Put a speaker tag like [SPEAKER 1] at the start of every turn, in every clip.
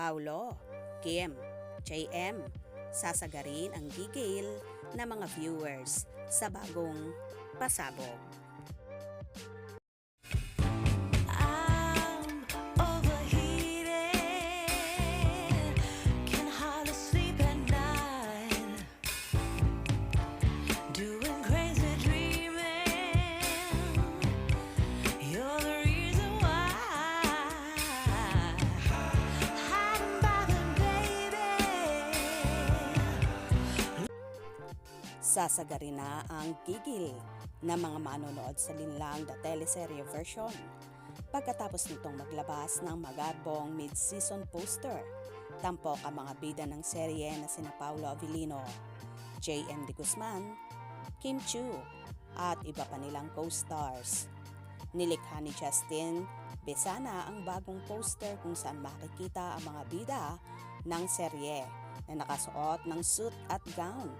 [SPEAKER 1] Paulo, Kim, JM, sasagarin ang gigil ng mga viewers sa bagong pasabog. Sasagarin na ang gigil ng mga manonood sa Linlang the teleserye version pagkatapos nitong maglabas ng magarbong mid-season poster. Tampok ang mga bida ng serye na sina Paulo Avellino, JM De Guzman, Kim Chiu at iba pa nilang co-stars. Nilikha ni Justin Besana ang bagong poster kung saan makikita ang mga bida ng serye na nakasuot ng suit at gown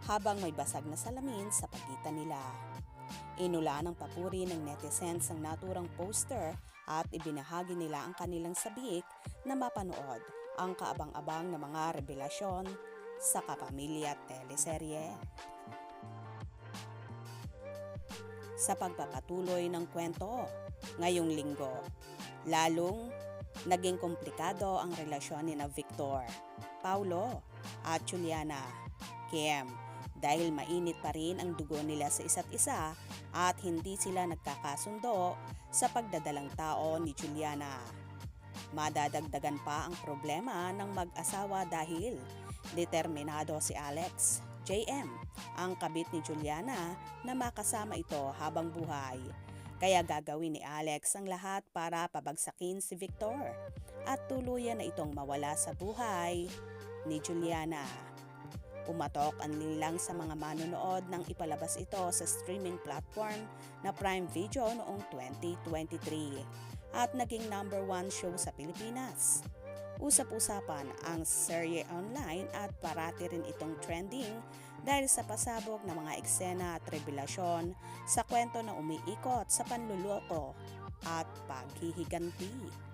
[SPEAKER 1] habang may basag na salamin sa pagitan nila. Inula ng papuri ng netizens ang naturang poster at ibinahagi nila ang kanilang sabik na mapanood ang kaabang-abang na mga revelasyon sa Kapamilya teleserye. Sa pagpapatuloy ng kwento ngayong linggo, lalong naging komplikado ang relasyon ni Victor, Paulo at Juliana, Kim, dahil mainit pa rin ang dugo nila sa isa't isa at hindi sila nagkakasundo sa pagdadalang tao ni Juliana. Madadagdagan pa ang problema ng mag-asawa dahil determinado si Alex, JM, ang kabit ni Juliana na makasama ito habang buhay. Kaya gagawin ni Alex ang lahat para pabagsakin si Victor at tuluyan na itong mawala sa buhay ni Juliana. Pumatok ang linlang sa mga manonood nang ipalabas ito sa streaming platform na Prime Video noong 2023 at naging number 1 show sa Pilipinas. Usap-usapan ang serye online at parati rin itong trending dahil sa pasabog ng mga eksena at revelasyon sa kwento na umiikot sa panluloko at paghihiganti.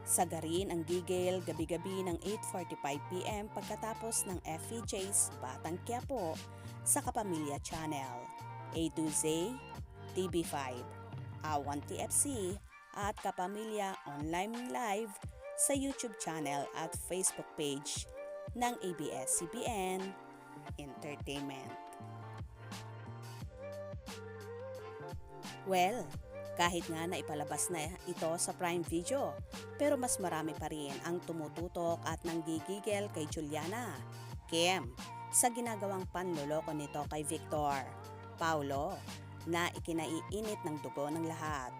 [SPEAKER 1] Sagarin ang gigil gabi-gabi ng 8:45 PM pagkatapos ng FEJ's Batang Quiapo sa Kapamilya Channel, A2Z, TV5, Awan TFC at Kapamilya Online Live sa YouTube channel at Facebook page ng ABS-CBN Entertainment. Well, kahit nga na ipalabas na ito sa Prime Video, pero mas marami pa rin ang tumututok at nanggigigil kay Juliana, Kim, sa ginagawang panloloko nito kay Victor, Paulo, na ikinaiinit ng dugo ng lahat.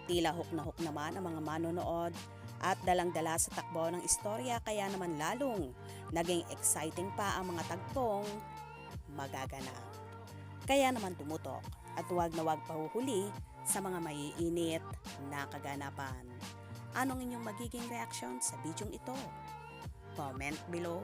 [SPEAKER 1] Tila hook na hook naman ang mga manonood at dalang-dala sa takbo ng istorya kaya naman lalong naging exciting pa ang mga tagpong magaganap. Kaya naman tumutok at huwag na huwag pahuhuli sa mga maiinit na kaganapan. Anong inyong magiging reaksyon sa bidyong ito? Comment below.